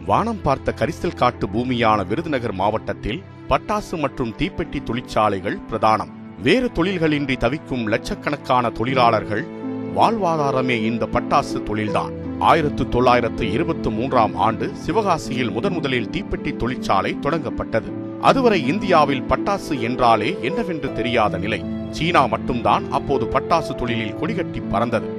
வானம் பார்த்த கரிசல் காட்டு பூமியான விருதுநகர் மாவட்டத்தில் பட்டாசு மற்றும் தீப்பெட்டி தொழிற்சாலைகள் பிரதானம். வேறு தொழில்களின்றி தவிக்கும் லட்சக்கணக்கான தொழிலாளர்கள் வாழ்வாதாரமே இந்த பட்டாசு தொழில்தான். 1923ஆம் ஆண்டு சிவகாசியில் முதலில் தீப்பெட்டி தொழிற்சாலை தொடங்கப்பட்டது. அதுவரை இந்தியாவில் பட்டாசு என்றாலே என்னவென்று தெரியாத நிலை. சீனா மட்டும்தான் அப்போது பட்டாசு தொழிலில் கொடிகட்டி பறந்தது.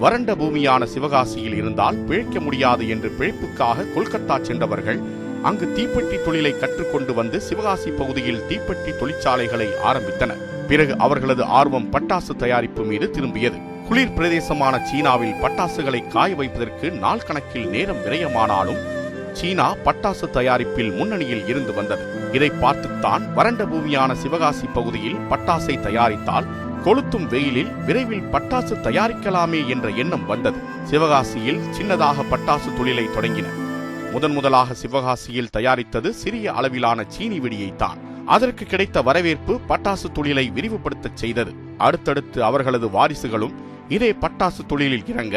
வறண்ட பூமியான சிவகாசியில் இருந்தால் பிழைக்க முடியாது என்று பிழைப்புக்காக கொல்கத்தா சென்றவர்கள் அங்கு தீப்பெட்டி தொழிலை கற்றுக்கொண்டு வந்து சிவகாசி பகுதியில் தீப்பெட்டி தொழிற்சாலைகளை ஆரம்பித்தனர். பிறகு அவர்களது ஆர்வம் பட்டாசு தயாரிப்பு மீது திரும்பியது. குளிர் பிரதேசமான சீனாவில் பட்டாசுகளை காய வைப்பதற்கு நாள் கணக்கில் நேரம் விரயமானாலும் சீனா பட்டாசு தயாரிப்பில் முன்னணியில் இருந்து வந்தது. இதை பார்த்துத்தான் வறண்ட பூமியான சிவகாசி பகுதியில் பட்டாசை தயாரித்தால் கொளுத்தும் வெயிலில் விரைவில் பட்டாசு தயாரிக்கலாமே என்ற எண்ணம் வந்தது. சிவகாசியில் சின்னதாக பட்டாசு தொழிலை தொடங்கினர். முதலாக சிவகாசியில் தயாரித்தது சிறிய அளவிலான சீனி வெடியைத்தான். அதற்கு கிடைத்த வரவேற்பு பட்டாசு தொழிலை விரிவுபடுத்தச் செய்தது. அடுத்தடுத்து அவர்களது வாரிசுகளும் இதே பட்டாசு தொழிலில் இறங்க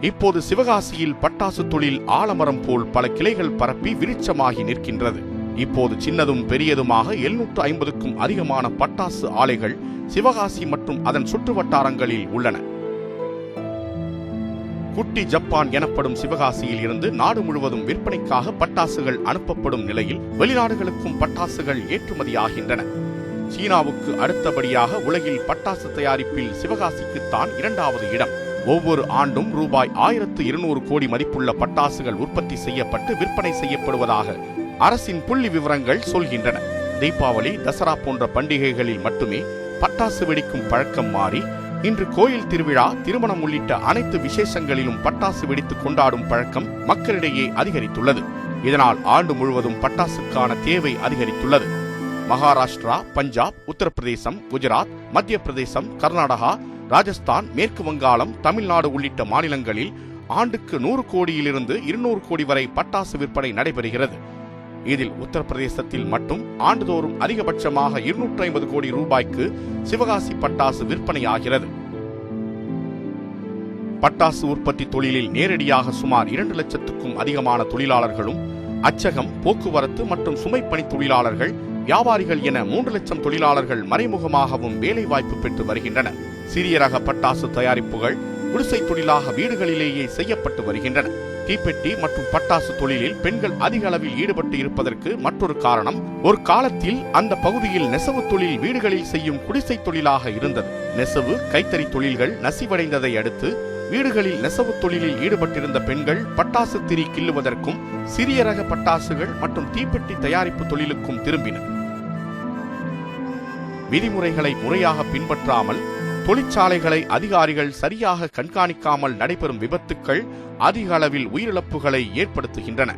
இப்போது சிவகாசியில் பட்டாசு தொழில் ஆலமரம் போல் பல கிளைகள் பரப்பி விருட்சமாகி நிற்கின்றது. இப்போது சின்னதும் பெரியதுமாக 750க்கும் அதிகமான பட்டாசு ஆலைகள் சிவகாசி மற்றும் அதன் சுற்று வட்டாரங்களில் உள்ளன. குட்டி ஜப்பான் எனப்படும் சிவகாசியில் இருந்து நாடு முழுவதும் விற்பனைக்காக பட்டாசுகள் அனுப்பப்படும் நிலையில் வெளிநாடுகளுக்கும் பட்டாசுகள் ஏற்றுமதியாகின்றன. சீனாவுக்கு அடுத்தபடியாக உலகில் பட்டாசு தயாரிப்பில் சிவகாசிக்குத்தான் 2வது இடம். ஒவ்வொரு ஆண்டும் ரூபாய் 1200 கோடி மதிப்புள்ள பட்டாசுகள் உற்பத்தி செய்யப்பட்டு விற்பனை செய்யப்படுவதாக அரசின் புள்ளி விவரங்கள் சொல்கின்றன. தீபாவளி, தசரா போன்ற பண்டிகைகளில் மட்டுமே பட்டாசு வெடிக்கும் பழக்கம் மாறி இன்று கோயில் திருவிழா, திருமணம் உள்ளிட்ட அனைத்து விசேஷங்களிலும் பட்டாசு வெடித்து கொண்டாடும் பழக்கம் மக்களிடையே அதிகரித்துள்ளது. இதனால் ஆண்டு முழுவதும் பட்டாசுக்கான தேவை அதிகரித்துள்ளது. மகாராஷ்டிரா, பஞ்சாப், உத்தரப்பிரதேசம், குஜராத், மத்திய பிரதேசம், கர்நாடகா, ராஜஸ்தான், மேற்கு வங்காளம், தமிழ்நாடு உள்ளிட்ட மாநிலங்களில் ஆண்டுக்கு 100 கோடியிலிருந்து 200 கோடி வரை பட்டாசு விற்பனை நடைபெறுகிறது. இதில் உத்தரப்பிரதேசத்தில் மட்டும் ஆண்டுதோறும் அதிகபட்சமாக 250 கோடி ரூபாய்க்கு சிவகாசி பட்டாசு விற்பனையாகிறது. பட்டாசு உற்பத்தி தொழிலில் நேரடியாக சுமார் 2 லட்சத்துக்கும் அதிகமான தொழிலாளர்களும், அச்சகம், போக்குவரத்து மற்றும் சுமைப்பணி தொழிலாளர்கள், வியாபாரிகள் என 3 லட்சம் தொழிலாளர்கள் மறைமுகமாகவும் வேலை வாய்ப்பு பெற்று வருகின்றனர். சிறிய ரக பட்டாசு தயாரிப்புகள் குடிசை தொழிலாக வீடுகளிலேயே செய்யப்பட்டு வருகின்றன. தீப்பெட்டி மற்றும் பட்டாசு தொழிலில் பெண்கள் அதிக அளவில் ஈடுபட்டு இருப்பதற்கு மற்றொரு காரணம், ஒரு காலத்தில் அந்த பகுதியில் நெசவு தொழில் வீடுகளில் செய்யும் குடிசை தொழிலாக இருந்தது. நெசவு, கைத்தறி தொழில்கள் நசிவடைந்ததை அடுத்து வீடுகளில் நெசவு தொழிலில் ஈடுபட்டிருந்த பெண்கள் பட்டாசு திரி கிள்ளுவதற்கும் சிறிய ரக பட்டாசுகள் மற்றும் தீப்பெட்டி தயாரிப்பு தொழிலுக்கும் திரும்பினர். விதிமுறைகளை முறையாக பின்பற்றாமல் தொழிற்சாலைகளை அதிகாரிகள் சரியாக கண்காணிக்காமல் நடைபெறும் விபத்துக்கள் அதிக அளவில் உயிரிழப்புகளை ஏற்படுத்துகின்றன.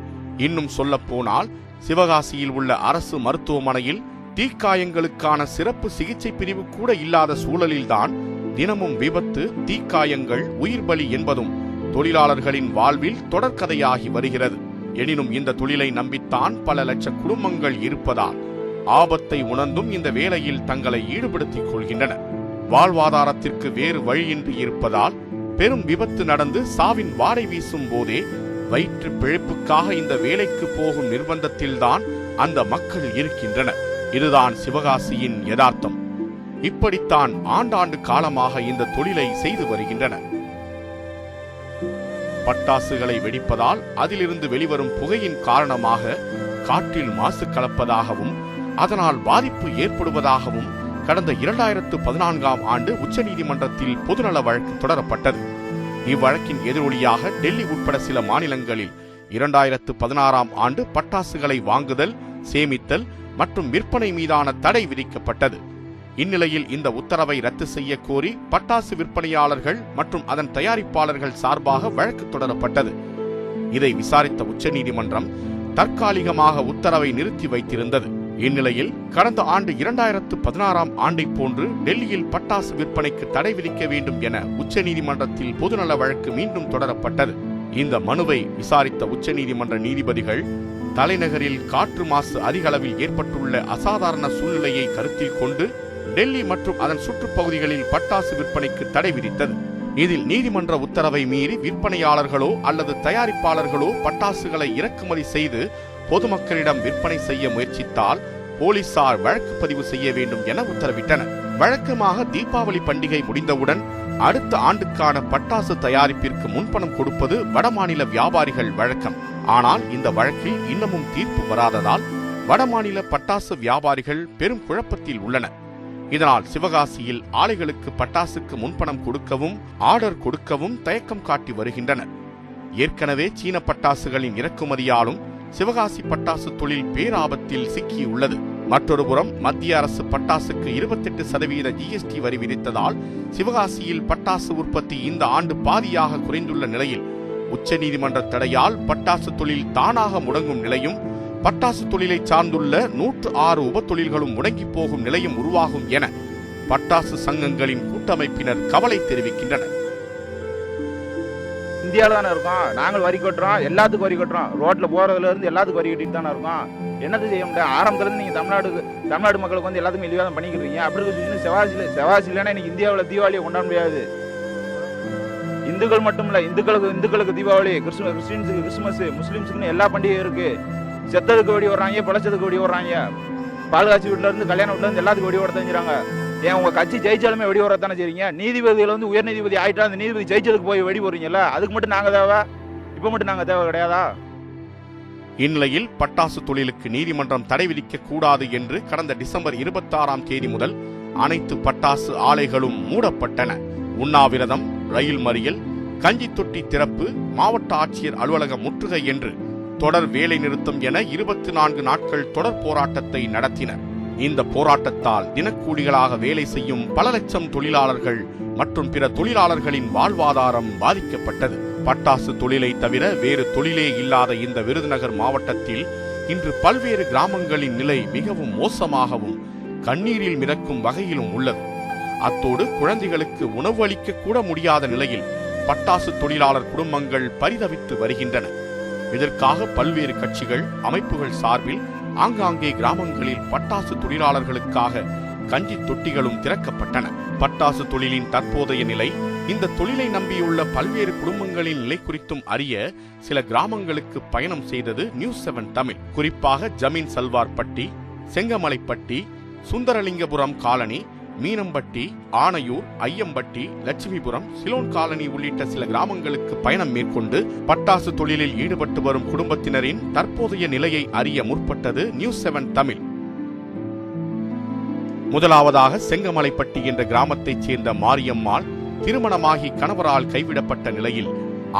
இன்னும் சொல்ல போனால் சிவகாசியில் உள்ள அரசு மருத்துவமனையில் தீக்காயங்களுக்கான சிறப்பு சிகிச்சை பிரிவு கூட இல்லாத சூழலில்தான் தினமும் விபத்து, தீக்காயங்கள், உயிர் பலி என்பதும் தொழிலாளர்களின் வாழ்வில் தொடர்கதையாகி வருகிறது. எனினும் இந்த தொழிலை நம்பித்தான் பல லட்ச குடும்பங்கள் இருப்பதால் ஆபத்தை உணர்ந்தும் இந்த வேலையில் தங்களை ஈடுபடுத்திக் கொள்கின்றனர். வாழ்வாதாரத்திற்கு வேறு வழியின்றி இருப்பதால் பெரும் விபத்து நடந்து சாவின் வாடை வீசும் போதே வயிற்று பிழைப்புக்காக இந்த வேலைக்கு போகும் நிர்பந்தத்தில்தான் அந்த மக்கள் இருக்கின்றனர். இதுதான் சிவகாசியின் யதார்த்தம். இப்படித்தான் ஆண்டாண்டு காலமாக இந்த தொழிலை செய்து வருகின்றனர். பட்டாசுகளை வெடிப்பதால் அதிலிருந்து வெளிவரும் புகையின் காரணமாக காற்றில் மாசு கலப்பதாகவும் அதனால் பாதிப்பு ஏற்படுவதாகவும் கடந்த 2014ஆம் ஆண்டு உச்சநீதிமன்றத்தில் பொதுநல வழக்கு தொடரப்பட்டது. இவ்வழக்கின் எதிரொலியாக டெல்லி உட்பட சில மாநிலங்களில் 2016ஆம் ஆண்டு பட்டாசுகளை வாங்குதல், சேமித்தல் மற்றும் விற்பனை மீதான தடை விதிக்கப்பட்டது. இந்நிலையில் இந்த உத்தரவை ரத்து செய்ய கோரி பட்டாசு விற்பனையாளர்கள் மற்றும் அதன் தயாரிப்பாளர்கள் சார்பாக வழக்கு தொடரப்பட்டது. இதை விசாரித்த உச்சநீதிமன்றம் தற்காலிகமாக உத்தரவை நிறுத்தி வைத்திருந்தது. இந்நிலையில் கடந்த ஆண்டு 2016ஆம் ஆண்டை போன்று டெல்லியில் பட்டாசு விற்பனைக்கு தடை விதிக்க வேண்டும் என உச்சநீதிமன்றத்தில் பொதுநல வழக்கு மீண்டும் தொடரப்பட்டது. இந்த மனுவை விசாரித்த உச்சநீதிமன்ற நீதிபதிகள் தலைநகரில் காற்று மாசு அதிக அளவில் ஏற்பட்டுள்ள அசாதாரண சூழ்நிலையை கருத்தில் கொண்டு டெல்லி மற்றும் அதன் சுற்றுப்பகுதிகளில் பட்டாசு விற்பனைக்கு தடை விதித்தது. இதில் நீதிமன்ற உத்தரவை மீறி விற்பனையாளர்களோ அல்லது தயாரிப்பாளர்களோ பட்டாசுகளை இறக்குமதி செய்து பொதுமக்களிடம் விற்பனை செய்ய முயற்சித்தால் போலீசார் வழக்கு பதிவு செய்ய வேண்டும் என உத்தரவிட்டனர். வழக்கமாக தீபாவளி பண்டிகை முடிந்தவுடன் அடுத்த ஆண்டுக்கான பட்டாசு தயாரிப்பிற்கு முன்பணம் கொடுப்பது வடமாநில வியாபாரிகள் வழக்கம். ஆனால் இந்த வழக்கில் இன்னமும் தீர்ப்பு வராததால் வடமாநில பட்டாசு வியாபாரிகள் பெரும் குழப்பத்தில் உள்ளனர். இதனால் சிவகாசியில் ஆலைகளுக்கு பட்டாசுக்கு முன்பணம் கொடுக்கவும் ஆர்டர் கொடுக்கவும் தயக்கம் காட்டி வருகின்றனர். ஏற்கனவே சீன பட்டாசுகளின் இறக்குமதியாலும் சிவகாசி பட்டாசு தொழில் பேராபத்தில் சிக்கியுள்ளது. மற்றொருபுறம் மத்திய அரசு பட்டாசுக்கு 28% ஜிஎஸ்டி வரி விதித்ததால் சிவகாசியில் பட்டாசு உற்பத்தி இந்த ஆண்டு பாதியாக குறைந்துள்ள நிலையில் உச்சநீதிமன்ற தடையால் பட்டாசு தொழில் தானாக முடங்கும் நிலையும் பட்டாசு தொழிலை சார்ந்துள்ள 106 உபத்தொழில்களும் முடங்கி போகும் நிலையும் உருவாகும் என பட்டாசு சங்கங்களின் கூட்டமைப்பினர் கவலை தெரிவிக்கின்றனர். இந்தியாவில் தானே இருக்கோம், நாங்கள் வரி கட்டுறோம், எல்லாத்துக்கும் வரி கட்டுறோம், ரோட்ல போறதுல இருந்து எல்லாத்துக்கும் வரி கட்டிட்டு தானே இருக்கோம். என்னது செய்ய முடியாது? ஆரம்பத்துல இருந்து நீங்க தமிழ்நாடு மக்களுக்கு வந்து எல்லாத்துக்கும் இழிவாதம் பண்ணிக்கிறீங்க. அப்படி இருக்கு செவ்வாசிலன்னா இன்னைக்கு இந்தியாவில் தீபாவளியை கொண்டாட முடியாது. இந்துக்கள் மட்டும் இல்ல, இந்துக்களுக்கு தீபாவளி, கிறிஸ்டின்ஸுக்கு கிறிஸ்துமஸ், முஸ்லீம்ஸுக்குன்னு எல்லா பண்டிகை இருக்கு. செத்ததுக்கு வெடி ஓடுறாங்க, பிழைச்சதுக்கு வெடி ஓடுறாங்க. பால்காட்சி வீட்டுல இருந்து கல்யாண வீட்டுல இருந்து எல்லாத்துக்கும் வெடி ஓட தெரிஞ்சுறாங்க. ஏன் உங்க கட்சி ஜெயிச்சாலுமே வெடி ஓடத்தானே செய்றீங்க? நீதிபதிகள் வந்து உயர் நீதிபதி ஆயிட்டா அந்த நீதிபதி ஜெயிச்சதுக்கு போய் வெடி போறீங்கல்ல, அதுக்கு மட்டும் நாங்க தேவை, இப்ப மட்டும் நாங்க தேவை கிடையாதா? இந்நிலையில் பட்டாசு தொழிலுக்கு நீதிமன்றம் தடை விதிக்க கூடாது என்று கடந்த டிசம்பர் 26ஆம் தேதி முதல் அனைத்து பட்டாசு ஆலைகளும் மூடப்பட்டன. உண்ணாவிரதம், ரயில் மறியல், கஞ்சி தொட்டி திறப்பு, மாவட்ட ஆட்சியர் அலுவலக முற்றுகை என்று தொடர் வேலை நிறுத்தம் என 24 நாட்கள் தொடர் போராட்டத்தை நடத்தினர். இந்த போராட்டத்தால் தினக்கூலிகளாக வேலை செய்யும் பல லட்சம் தொழிலாளர்கள் மற்றும் பிற தொழிலாளர்களின் வாழ்வாதாரம் பாதிக்கப்பட்டது. பட்டாசு தொழிலை தவிர வேறு தொழிலே இல்லாத இந்த விருதுநகர் மாவட்டத்தில் இன்று பல்வேறு கிராமங்களின் நிலை மிகவும் மோசமாகவும் கண்ணீரில் மிதக்கும் வகையிலும் உள்ளது. அத்தோடு குழந்தைகளுக்கு உணவு அளிக்க கூட முடியாத நிலையில் பட்டாசு தொழிலாளர் குடும்பங்கள் பரிதவித்து வருகின்றன. இதற்காக பல்வேறு கட்சிகள், அமைப்புகள் சார்பில் ஆங்காங்கே கிராமங்களில் பட்டாசு தொழிலாளர்களுக்காக கஞ்சி தொட்டிகளும் திறக்கப்பட்டன. பட்டாசு தொழிலின் தற்போதைய நிலை, இந்த தொழிலை நம்பியுள்ள பல்வேறு குடும்பங்களின் நிலை குறித்தும் அறிய சில கிராமங்களுக்கு பயணம் செய்தது நியூஸ் 7 தமிழ். குறிப்பாக ஜமீன் Salvarpatti, செங்கமலைப்பட்டி, சுந்தரலிங்கபுரம் colony, Meenampatti, Anaiyur, Ayyampatti, Lakshmipuram, Ceylon colony உள்ளிட்ட சில கிராமங்களுக்கு பயணம் மேற்கொண்டு பட்டாசு தொழிலில் ஈடுபட்டு வரும் குடும்பத்தினரின் தற்போதைய நிலையை அறிய முற்பட்டது நியூஸ் 7 தமிழ். முதலாவதாக செங்கமலைப்பட்டி என்ற கிராமத்தைச் சேர்ந்த மாரியம்மாள் திருமணமாகி கணவரால் கைவிடப்பட்ட நிலையில்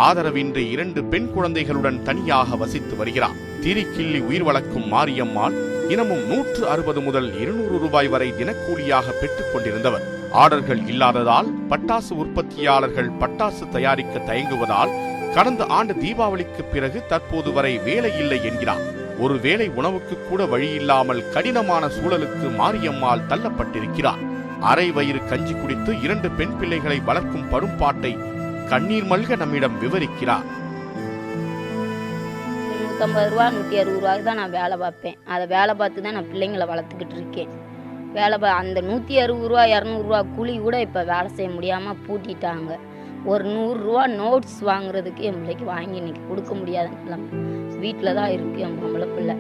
ஆதரவின்றி 2 பெண் குழந்தைகளுடன் தனியாக வசித்து வருகிறார். திரிக்கிள்ளி உயிர் வளர்க்கும் மாரியம்மாள் தினமும் 160 முதல் 200 ரூபாய் வரை தினக்கூலியாக பெற்றுக் கொண்டிருந்தவர். ஆர்டர்கள் இல்லாததால் பட்டாசு உற்பத்தியாளர்கள் பட்டாசு தயாரிக்க தயங்குவதால் கடந்த ஆண்டு தீபாவளிக்கு பிறகு தற்போது வரை வேலை இல்லை என்கிறார். ஒருவேளை உணவுக்கு கூட வழியில்லாமல் கடினமான சூழலுக்கு மாரியம்மாள் தள்ளப்பட்டிருக்கிறார். அரை வயிறு கஞ்சி குடித்து 2 பெண் பிள்ளைகளை வளர்க்கும் படும்பாட்டை கண்ணீர் மல்க நம்மிடம் விவரிக்கிறார். 150 ரூபா 160 ரூபாய்க்கு தான் நான் வேலை பார்ப்பேன். அதை வேலை பார்த்து தான் நான் பிள்ளைங்களை வளர்த்துக்கிட்டு இருக்கேன். அந்த 160 ரூபா 200 ரூபா கூலி கூட இப்போ வேலை செய்ய முடியாமல் பூட்டிட்டாங்க. ஒரு 100 ரூபா நோட்ஸ் வாங்குறதுக்கு என் பிள்ளைக்கு வாங்கி இன்னைக்கு கொடுக்க முடியாத நிலைமை. வீட்டில் தான் இருக்கு என் பொம்பளை பிள்ளை.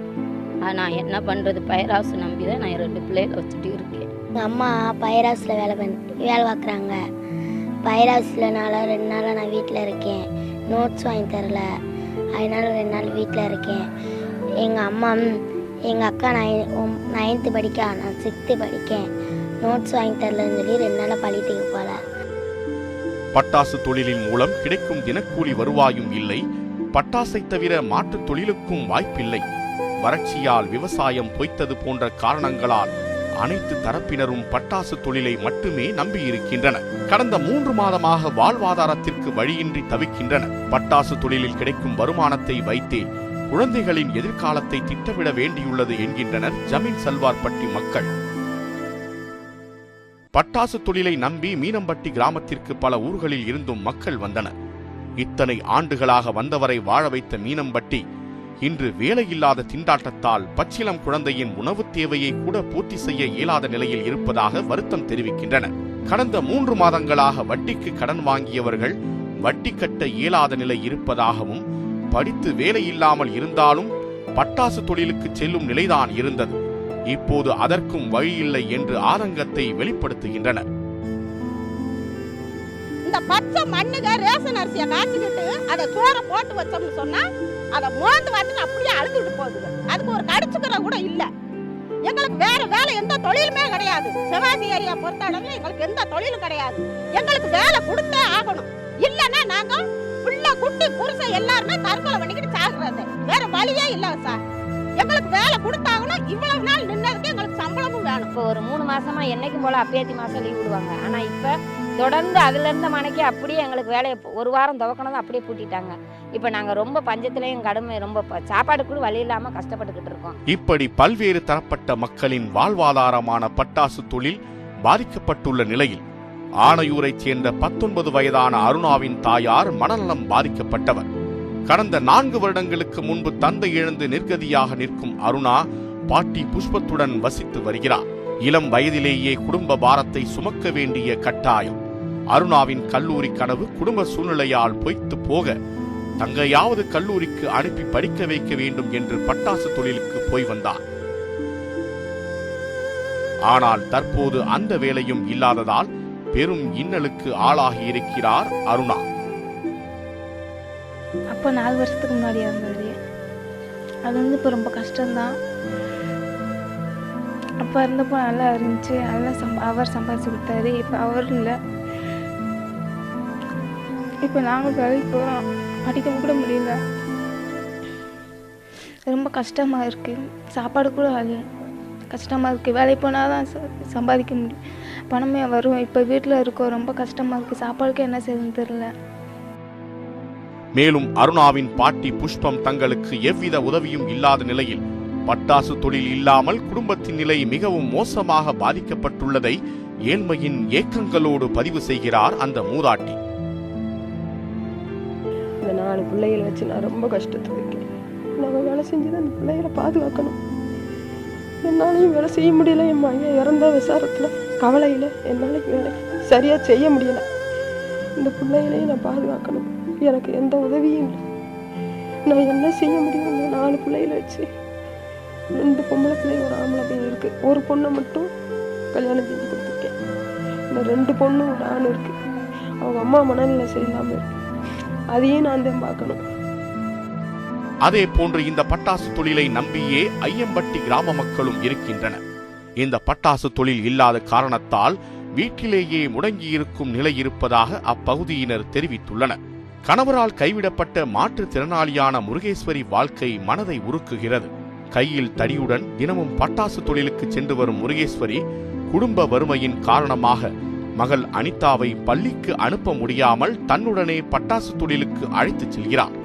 நான் என்ன பண்ணுறது? பயிராசு நம்பி தான் நான் 2 பிள்ளைகளை வச்சுட்டு இருக்கேன். எங்கள் அம்மா பயிராசில் வேலை பார்க்குறாங்க. பயிராசிலனால 2 நாளாக நான் வீட்டில் இருக்கேன். நோட்ஸ் வாங்கி தரல, அதனால 2 நாள் வீட்டில் இருக்கேன். எங்கள் அம்மா எங்கள் அக்கா 9th படிக்கா, நான் 6th படிக்கேன். நோட்ஸ் வாங்கி தரலன்னு சொல்லி 2 நாளாக பள்ளித்துக்கு போகல. பட்டாசு தொழிலின் மூலம் கிடைக்கும் தினக்கூலி வருவாயும் இல்லை. பட்டாசை தவிர மாற்றுத் தொழிலுக்கும் வாய்ப்பில்லை. வறட்சியால் விவசாயம் பொய்த்தது போன்ற காரணங்களால் அனைத்து தரப்பினரும் பட்டாசு தொழிலை மட்டுமே நம்பியிருக்கின்றனர். கடந்த 3 மாதமாக வாழ்வாதாரத்திற்கு வழியின்றி தவிக்கின்றனர். பட்டாசு தொழிலில் கிடைக்கும் வருமானத்தை வைத்தே குழந்தைகளின் எதிர்காலத்தை திட்டமிட வேண்டியுள்ளது என்கின்றனர் ஜமீன் சல்வார்பட்டி மக்கள். பட்டாசு தொழிலை நம்பி மீனம்பட்டி கிராமத்திற்கு பல ஊர்களில் இருந்தும் மக்கள் வந்தனர். இத்தனை ஆண்டுகளாக வந்தவரை வாழ வைத்த மீனம்பட்டி இன்று வேலையில்லாத திண்டாட்டத்தால் பச்சிளம் குழந்தையின் உணவு தேவையை கூட பூர்த்தி செய்ய இயலாத நிலையில் இருப்பதாக வருத்தம் தெரிவிக்கின்றனர். கடந்த 3 மாதங்களாக வட்டிக்கு கடன் வாங்கியவர்கள் வட்டி கட்ட இயலாத நிலை இருப்பதாகவும், படித்து வேலையில்லாமல் இருந்தாலும் பட்டாசு தொழிலுக்கு செல்லும் நிலைதான் இருந்தது. இப்போது அதற்கும் வழியில்லை என்று ஆதங்கத்தை வெளிப்படுத்துகின்றனர். இந்த பச்சை மண்ணுக ரேஷன் அரிசியை காய்ச்சிக்கிட்டு அதை சோறை போட்டு வச்சோம்னு சொன்னா அதை மோந்து வாட்டுன்னு அப்படியே அழுதுட்டு போகுது. அதுக்கு ஒரு கடிச்சுக்கிற கூட இல்லை. எங்களுக்கு வேற வேலை எந்த தொழிலுமே கிடையாது. சிவாஜி ஏரியா பொறுத்தளவுல எங்களுக்கு எந்த தொழிலும் கிடையாது. எங்களுக்கு வேலை கொடுத்தே ஆகணும். இல்லைன்னா நாங்க புள்ள குட்டி புருஷன் எல்லாருமே தற்கொலை பண்ணிக்கிட்டு சாகுறது. வேற வழியே இல்லை சார். எங்களுக்கு வேலை கொடுத்தாங்கன்னா இவ்வளவு நாள் நின்னதுக்கு எங்களுக்கு சம்பளமும் வேணும். இப்போ ஒரு 3 மாசமா என்னைக்கும் போல அப்பேத்தி மாசம் லீவ் விடுவாங்க. ஆனா இப்ப தொடர்ந்து அதுல இருந்த மணிக்கு அப்படியே எங்களுக்கு வேலையை ஒரு வாரம் துவக்கணும் அப்படியே பூட்டிட்டாங்க. இப்ப நாங்க ரொம்ப பஞ்சத்திலையும் கடுமை, ரொம்ப சாப்பாடு கூட வழி இல்லாம கஷ்டப்பட்டுக்கிட்டு இருக்கோம். இப்படி பல்வேறு தரப்பட்ட மக்களின் வாழ்வாதாரமான பட்டாசு தொழில் பாதிக்கப்பட்டுள்ள நிலையில் ஆணையூரைச் சேர்ந்த 19 வயதான அருணாவின் தாயார் மனநலம் பாதிக்கப்பட்டவர். கடந்த 4 வருடங்களுக்கு முன்பு தந்தை இழந்து நிர்கதியாக நிற்கும் அருணா பாட்டி புஷ்பத்துடன் வசித்து வருகிறார். இளம் வயதிலேயே குடும்ப பாரத்தை சுமக்க வேண்டிய கட்டாயம். அருணாவின் கல்லூரி கனவு குடும்ப சூழ்நிலையால் பொய்த்து போக தங்கையாவது கல்லூரிக்கு அனுப்பி படிக்க வைக்க வேண்டும் என்று பட்டாசு தொழிலுக்கு போய் வந்தார். ஆனால் தற்போது அந்த வேலையும் இல்லாததால் பெரும் இன்னலுக்கு ஆளாகி இருக்கிறார் அருணா. அப்போ 4 வருஷத்துக்கு முன்னாடி இருந்தது. அது வந்து இப்போ ரொம்ப கஷ்டம்தான். அப்போ இருந்தப்போ நல்லா இருந்துச்சு. நல்லா அவர் சம்பாதிச்சு கொடுத்தாரு. இப்போ அவர் இல்லை. இப்போ நாங்கள் வேலைக்கு போகிறோம். படிக்க கூட முடியல. ரொம்ப கஷ்டமாக இருக்குது. சாப்பாடு கூட கஷ்டமாக இருக்குது. வேலைக்கு போனால் தான் சம்பாதிக்க முடியும். பணமே வரும். இப்போ வீட்டில் இருக்கோம். ரொம்ப கஷ்டமாக இருக்குது. சாப்பாடுக்கு என்ன செய்யுதுன்னு தெரியல. மேலும் அருணாவின் பாட்டி புஷ்பம் தங்களுக்கு எவ்வித உதவியும் இல்லாத நிலையில் பட்டாசு தொழில் இல்லாமல் குடும்பத்தின் நிலை மிகவும் மோசமாக பாதிக்கப்பட்டுள்ளதை ஏழ்மையின் ஏக்கங்களோடு பதிவு செய்கிறார் அந்த மூதாட்டி. இந்த 4 பிள்ளைகளை வச்சு நான் ரொம்ப கஷ்டத்தில் இருக்கேன். நாங்கள் வேலை செஞ்சுதான் அந்த பிள்ளைகளை பாதுகாக்கணும். என்னாலையும் வேலை செய்ய முடியல. என் மையன் இறந்த விசாரத்தில் கவலையில் என்னால் வேலை சரியாக செய்ய முடியலை. இந்த பிள்ளைகளையும் நான் பாதுகாக்கணும். எனக்கு எந்த உதவியும் இல்லை. நான் என்ன செய்ய முடியும்? இந்த 4 பிள்ளைகளை வச்சு 2 பொம்பளை பிள்ளை, ஒரு ஆம்பளை பையன் இருக்கு. ஒரு பொண்ணை மட்டும் கல்யாணம் செஞ்சு கொடுத்துருக்கேன். இந்த 2 பொண்ணு, ஒரு ஆண் இருக்கு. அவங்க அம்மா மனநிலை சரியில்லாமல் இருக்கு. அதையும் நான் தான் பார்க்கணும். அதே போன்று இந்த பட்டாசு தொழிலை நம்பியே ஐயம்பட்டி கிராம மக்களும் இருக்கின்றனர். இந்த பட்டாசு தொழில் இல்லாத காரணத்தால் வீட்டிலேயே முடங்கியிருக்கும் நிலை இருப்பதாக அப்பகுதியினர் தெரிவித்துள்ளனர். கணவரால் கைவிடப்பட்ட மாற்றுத்திறனாளியான முருகேஸ்வரி வாழ்க்கை மனதை உருக்குகிறது. கையில் தடியுடன் தினமும் பட்டாசு தொழிலுக்கு சென்று வரும் முருகேஸ்வரி குடும்ப வறுமையின் காரணமாக மகள் அனிதாவை பள்ளிக்கு அனுப்ப முடியாமல் தன்னுடனே பட்டாசு தொழிலுக்கு அழைத்து செல்கிறார்.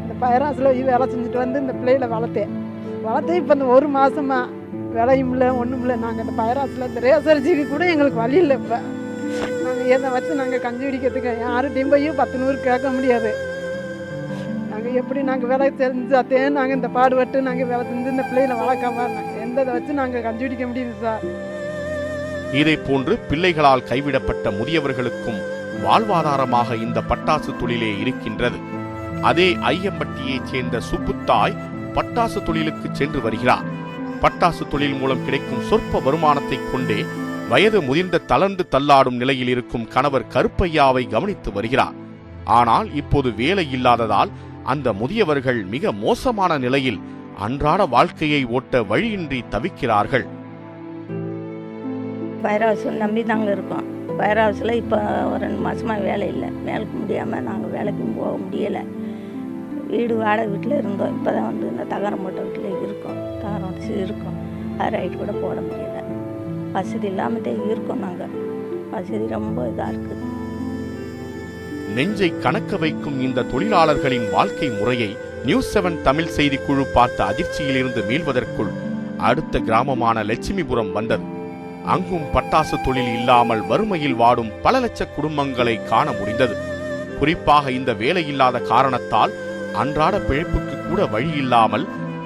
இந்த பயிராசில் வேலை செஞ்சுட்டு வந்து இந்த பிள்ளைகளை வளர்த்தேன். இப்போ இந்த 1 மாசமா வேலையும் இல்லை, ஒன்றும் இல்லை. நாங்கள் இந்த பயிராசில் இந்த ரேசரிச்சிக்கு கூட எங்களுக்கு வழி இல்லை. இப்போ நாங்கள் எதை வச்சு நாங்கள் கஞ்சி குடிக்கிறதுக்கு யார்கிட்டையும் போய் 10 100 கேட்க முடியாது. நாங்கள் எப்படி நாங்கள் வேலை செஞ்சாத்தே நாங்கள் இந்த பாடுபட்டு நாங்கள் வேலை செஞ்சு இந்த பிள்ளைகளை வளர்க்காம நாங்கள் எந்த வச்சு நாங்கள் கஞ்சி குடிக்க முடியும் சார். இதே போன்று பிள்ளைகளால் கைவிடப்பட்ட முதியவர்களுக்கும் வாழ்வாதாரமாக இந்த பட்டாசு தொழிலே இருக்கின்றது. அதே ஐயம்பட்டியைச் சேர்ந்த சுப்புத்தாய் பட்டாசு தொழிலுக்கு சென்று வருகிறார். பட்டாசு தொழில் மூலம் கிடைக்கும் சொற்ப வருமானத்தை கொண்டே வயது முதிர்ந்த தளர்ந்து தள்ளாடும் நிலையில் இருக்கும் கணவர் கருப்பையாவை கவனித்து வருகிறார். ஆனால் இப்போது வேலை இல்லாததால் அந்த முதியவர்கள் மிக மோசமான நிலையில் அன்றாட வாழ்க்கையை ஓட்ட வழியின்றி தவிக்கிறார்கள். ஃபயர் ஹவுஸ் நம்பி நாங்கள் இருக்கோம். ஃபயர் ஹவுஸில் இப்போ ஒரு 2 மாதமாக வேலை இல்லை. வேலைக்கு முடியாமல் நாங்கள் வேலைக்கும் போக முடியலை. வீடு வாடகை வீட்டில் இருந்தோம். இப்போ தான் வந்து இந்த தகரம் போட்ட வீட்டில் இருக்கோம். தகரம் வச்சு இருக்கோம். ரைட் கூட போட முடியலை. வசதி இல்லாமட்டே இருக்கோம். நாங்கள் வசதி ரொம்ப இதாக இருக்குது. நெஞ்சை கணக்க வைக்கும் இந்த தொழிலாளர்களின் வாழ்க்கை முறையை நியூஸ் 7 தமிழ் செய்திக்குழு பார்த்த அதிர்ச்சியிலிருந்து மீள்வதற்குள் அடுத்த கிராமமான லட்சுமிபுரம் வந்தது. அங்கும் பட்டாசு தொழில் இல்லாமல் வறுமையில் வாடும் பல லட்ச குடும்பங்களை காண முடிந்தது. குறிப்பாக இந்த வேலையில்லாத காரணத்தால் அன்றாட பிழைப்புக்கு கூட வழி இல்லாமல்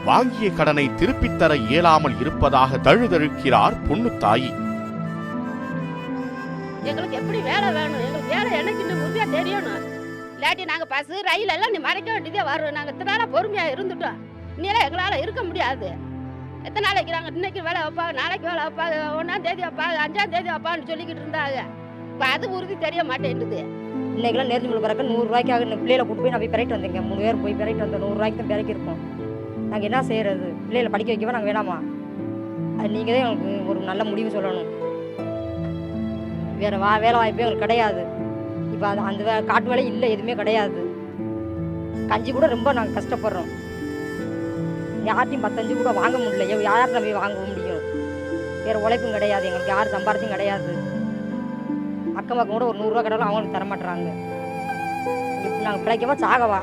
வாங்கிய கடனை திருப்பித் தர இயலாமல் இருப்பதாக தழுதழுக்கிறார் பொண்ணு தாயி. எங்களுக்கு எப்படி வேலை வேணும், எங்களுக்கு வேலை என்னைக்குன்னு உறுதியாக தெரியணும். இல்லாட்டி நாங்கள் பஸ்ஸு ரயில் எல்லாம் நீ மறைக்க வேண்டியதே வரும். நாங்கள் இத்தனை நாளாக பொறுமையாக இருந்துட்டோம். இனியெல்லாம் எங்களால் இருக்க முடியாது. எத்தனை நாளைக்கு நாங்கள் இன்னைக்கு வேலை வைப்பாங்க, நாளைக்கு வேலை வைப்பாங்க, 1ஆம் தேதி வைப்பாங்க, 5ஆம் தேதி வைப்பான்னு சொல்லிக்கிட்டு இருந்தாங்க. இப்போ அது உறுதி தெரிய மாட்டேங்குது. இன்னைக்கெல்லாம் நேர்ந்து பிறக்க 100 ரூபாய்க்காக இந்த பிள்ளைகளை கூட்டு போய் நான் போய் பெரைட்டு வந்தேங்க. 3 பேர் போய் பெரைட்டு வந்தோம். 100 ரூபாய்க்கு தான் பெரைக்கு இருக்கோம். நாங்கள் என்ன செய்யறது? பிள்ளைகளை படிக்க வைக்கவா நாங்கள் வேணாமா? அது நீங்கள் தான் எங்களுக்கு ஒரு நல்ல முடிவு சொல்லணும். வேறு வேலை வாய்ப்பே எங்களுக்கு கிடையாது. இப்போ அந்த காட்டு வேலை இல்லை, எதுவுமே கிடையாது. கஞ்சி கூட ரொம்ப நாங்கள் கஷ்டப்படுறோம். யார்ட்டையும் 10 கூட வாங்க முடியல. யார்கிட்ட போய் வாங்க முடியும்? வேறு உழைப்பும் கிடையாது எங்களுக்கு, யார் சம்பாரத்தையும் கிடையாது. அக்கம் பக்கம் கூட ஒரு 100 ரூபா கடவுள் அவங்களுக்கு தரமாட்டுறாங்க. இப்போ நாங்கள் பிழைக்கவா சாகவா?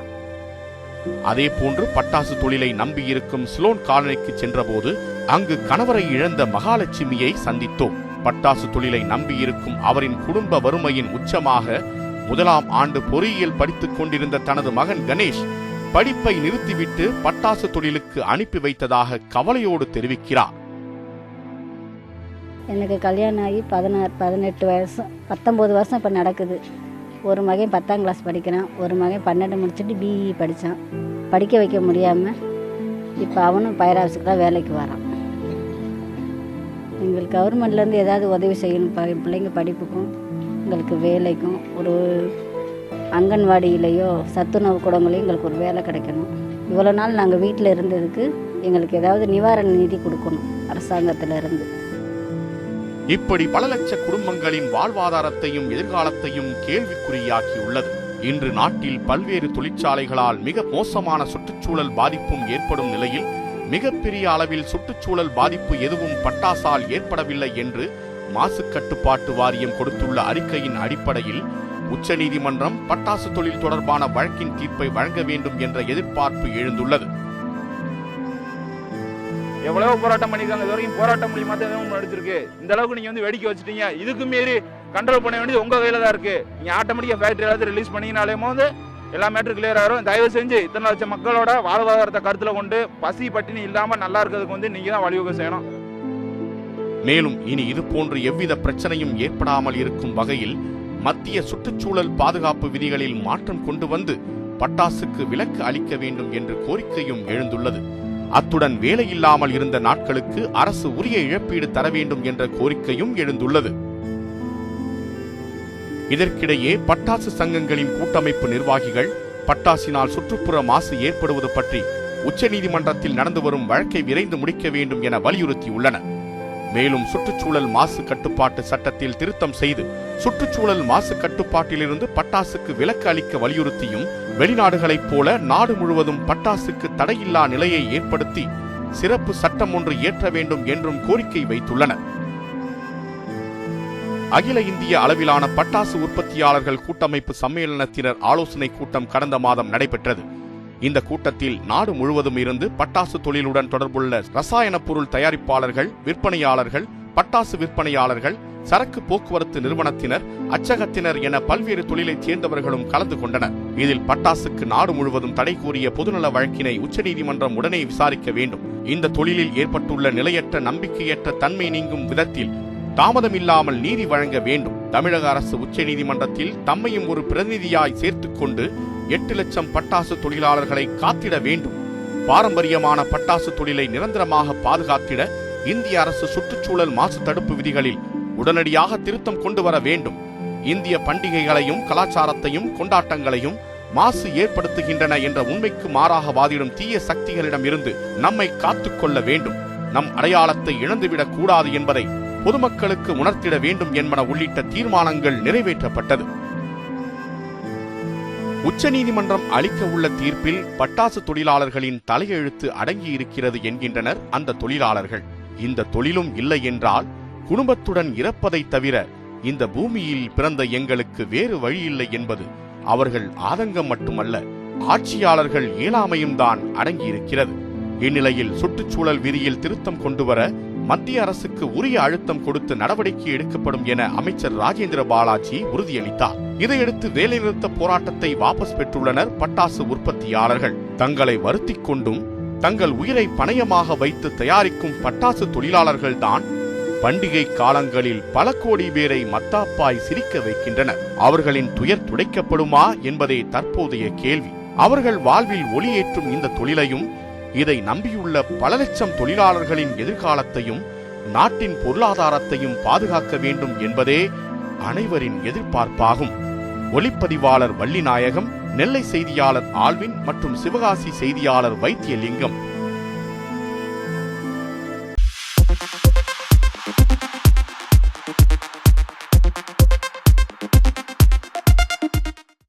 அதே போன்று பட்டாசு தொழிலை நம்பியிருக்கும் ஸ்லோன் காலனிக்கு சென்றபோது அங்கு கணவரை இழந்த மகாலட்சுமியை சந்தித்தோம். பட்டாசு தொழிலை நம்பியிருக்கும் அவரின் குடும்ப வறுமையின் உச்சமாக 1ஆம் ஆண்டு பொறியியல் படித்துக் கொண்டிருந்த தனது மகன் கணேஷ் படிப்பை நிறுத்திவிட்டு பட்டாசு தொழிலுக்கு அனுப்பி வைத்ததாக கவலையோடு தெரிவிக்கிறார். எனக்கு கல்யாணம் ஆகி 18 வருஷம் 19 வருஷம் இப்போ நடக்குது. ஒரு மகன் 10ஆம் கிளாஸ் படிக்கிறான், ஒரு மகன் 12 முடிச்சுட்டு பிஇ படித்தான். படிக்க வைக்க முடியாமல் இப்போ அவனும் ஃபயர் ஹவுஸுக்கு தான் வேலைக்கு வரான். எங்களுக்கு கவர்மெண்ட்லேருந்து ஏதாவது உதவி செய்யணும். பிள்ளைங்க படிப்புக்கும் எங்களுக்கு வேலைக்கும் ஒரு அங்கன்வாடியிலையோ சத்துணவு கூடங்களையும் எங்களுக்கு ஒரு வேலை கிடைக்கணும். இவ்வளோ நாள் நாங்கள் வீட்டில் இருந்ததுக்கு எங்களுக்கு ஏதாவது நிவாரண நிதி கொடுக்கணும் அரசாங்கத்திலிருந்து. இப்படி பல லட்ச குடும்பங்களின் வாழ்வாதாரத்தையும் எதிர்காலத்தையும் கேள்விக்குறியாக்கியுள்ளது. இன்று நாட்டில் பல்வேறு தொழிற்சாலைகளால் மிக மோசமான சுற்றுச்சூழல் பாதிப்பும் ஏற்படும் நிலையில் மிகப்பெரிய அளவில் சுற்றுச்சூழல் பாதிப்பு எதுவும் பட்டாசால் ஏற்படவில்லை என்று மாசு கட்டுப்பாட்டு வாரியம் கொடுத்துள்ள அறிக்கையின் அடிப்படையில் உச்சநீதிமன்றம் பட்டாசு தொழில் தொடர்பான வழக்கின் தீர்ப்பை வழங்க வேண்டும் என்ற எதிர்பார்ப்பு எழுந்துள்ளது. எவ்வளவு போராட்டம் பண்ணிருக்காங்க, இது வரைக்கும் போராட்டம் மூலியமா தான் நடிச்சிருக்கு. இந்த அளவுக்கு நீங்க வந்து வெடிக்க வச்சுட்டீங்க. இதுக்கு மீறி கண்ட்ரோல் பண்ண வேண்டியது உங்க கையில தான் இருக்கு. நீங்க ஆட்டோமேட்டிக்கா ஃபேக்டரி ஏதாவது ரிலீஸ் பண்ணீங்கனாலே வந்து எல்லா மேட்டரும் கிளியர் ஆகும். தயவு செஞ்சு இத்தனை லட்சம் மக்களோட வாழ்வாதாரத்தை கருத்துல கொண்டு பசி பட்டினி இல்லாம நல்லா இருக்கிறதுக்கு வந்து நீங்க தான் வழிவகை செய்யணும். மேலும் இனி இது போன்று எவ்வித பிரச்சனையும் ஏற்படாமல் இருக்கும் வகையில் மத்திய சுற்றுச்சூழல் பாதுகாப்பு விதிகளில் மாற்றம் கொண்டு வந்து பட்டாசுக்கு விலக்கு அளிக்க வேண்டும் என்று கோரிக்கையும் எழுந்துள்ளது. அத்துடன் வேலையில்லாமல் இருந்த நாட்களுக்கு அரசு உரிய இழப்பீடு தர வேண்டும் என்ற கோரிக்கையும் எழுந்துள்ளது. இதற்கிடையே பட்டாசு சங்கங்களின் கூட்டமைப்பு நிர்வாகிகள் பட்டாசினால் சுற்றுப்புற மாசு ஏற்படுவது பற்றி உச்சநீதிமன்றத்தில் நடந்து வரும் வழக்கை விரைந்து முடிக்க வேண்டும் என வலியுறுத்தியுள்ளனர். மேலும் சுற்றுச்சூழல் மாசு கட்டுப்பாட்டு சட்டத்தில் திருத்தம் செய்து சுற்றுச்சூழல் மாசு கட்டுப்பாட்டிலிருந்து பட்டாசுக்கு விலக்கு அளிக்க வலியுறுத்தியும் வெளிநாடுகளைப் போல நாடு முழுவதும் பட்டாசுக்கு தடையில்லா நிலையை ஏற்படுத்தி சிறப்பு சட்டம் ஒன்று இயற்ற வேண்டும் என்றும் கோரிக்கை வைத்துள்ளனர். அகில இந்திய அளவிலான பட்டாசு உற்பத்தியாளர்கள் கூட்டமைப்பு சம்மேளனத்தினர் ஆலோசனை கூட்டம் கடந்த மாதம் நடைபெற்றது. இந்த கூட்டத்தில் நாடு முழுவதும் இருந்து பட்டாசு தொழிலுடன் தொடர்புள்ள ரசாயன பொருள் தயாரிப்பாளர்கள், விற்பனையாளர்கள், பட்டாசு விற்பனையாளர்கள், சரக்கு போக்குவரத்து நிறுவனத்தினர், அச்சகத்தினர் என பல்வேறு தொழிலைச் சேர்ந்தவர்களும் கலந்து கொண்டனர். இதில் பட்டாசுக்கு நாடு முழுவதும் தடை கோரிய பொதுநல வழக்கினை உச்சநீதிமன்றம் உடனே விசாரிக்க வேண்டும். இந்த தொழிலில் ஏற்பட்டுள்ள நிலையற்ற நம்பிக்கையற்ற தன்மை நீங்கும் விதத்தில் தாமதமில்லாமல் நீதி வழங்க வேண்டும். தமிழக அரசு உச்சநீதிமன்றத்தில் தம்மையும் ஒரு பிரதிநிதியாய் சேர்த்துக் கொண்டு 8 லட்சம் பட்டாசு தொழிலாளர்களை காத்திட வேண்டும். பாரம்பரியமான பட்டாசு தொழிலை நிரந்தரமாக பாதுகாத்திட இந்திய அரசு சுற்றுச்சூழல் மாசு தடுப்பு விதிகளில் உடனடியாக திருத்தம் கொண்டு வர வேண்டும். இந்திய பண்டிகைகளையும் கலாச்சாரத்தையும் கொண்டாட்டங்களையும் மாசு ஏற்படுத்துகின்றன என்ற உண்மைக்கு மாறாக வாதிடும் தீய சக்திகளிடம் இருந்து நம்மை காத்துக்கொள்ள வேண்டும். நம் அடையாளத்தை இழந்துவிடக் கூடாது என்பதை பொதுமக்களுக்கு உணர்த்திட வேண்டும் என்பன உள்ளிட்ட தீர்மானங்கள் நிறைவேற்றப்பட்டது. உச்சநீதிமன்றம் அளிக்க உள்ள தீர்ப்பில் பட்டாசு தொழிலாளர்களின் தலையெழுத்து அடங்கியிருக்கிறது என்கின்றனர் அந்த தொழிலாளர்கள். இந்த தொழிலும் இல்லை என்றால் குடும்பத்துடன் இறப்பதை தவிர இந்த பூமியில் பிறந்த எங்களுக்கு வேறு வழியில்லை என்பது அவர்கள் ஆதங்கம் மட்டுமல்ல, ஆட்சியாளர்கள் இயலாமையும் தான் அடங்கியிருக்கிறது. இந்நிலையில் சுற்றுச்சூழல் விதியில் திருத்தம் கொண்டுவர மத்திய அரசுக்கு உரிய அழுத்தம் கொடுத்து நடவடிக்கை எடுக்கப்படும் என அமைச்சர் ராஜேந்திர பாலாஜி உறுதியளித்தார். இதையடுத்து வேலைநிறுத்த போராட்டத்தை வாபஸ் பெற்றுள்ளனர் பட்டாசு உற்பத்தியாளர்கள். தங்களை வருத்திக் கொண்டும் தங்கள் உயிரை பணயமாக வைத்து தயாரிக்கும் பட்டாசு தொழிலாளர்கள்தான் பண்டிகை காலங்களில் பல கோடி பேரை மத்தாப்பாய் சிரிக்க வைக்கின்றனர். அவர்களின் துயர் துடைக்கப்படுமா என்பதே தற்போதைய கேள்வி. அவர்கள் வாழ்வில் ஒளியேற்றும் இந்த தொழிலையும், இதை நம்பியுள்ள பல லட்சம் தொழிலாளர்களின் எதிர்காலத்தையும், நாட்டின் பொருளாதாரத்தையும் பாதுகாக்க வேண்டும் என்பதே அனைவரின் எதிர்பார்ப்பாகும். ஒளிப்பதிவாளர் வள்ளிநாயகம், நெல்லை செய்தியாளர் ஆல்வின் மற்றும் சிவகாசி செய்தியாளர் வைத்தியலிங்கம்.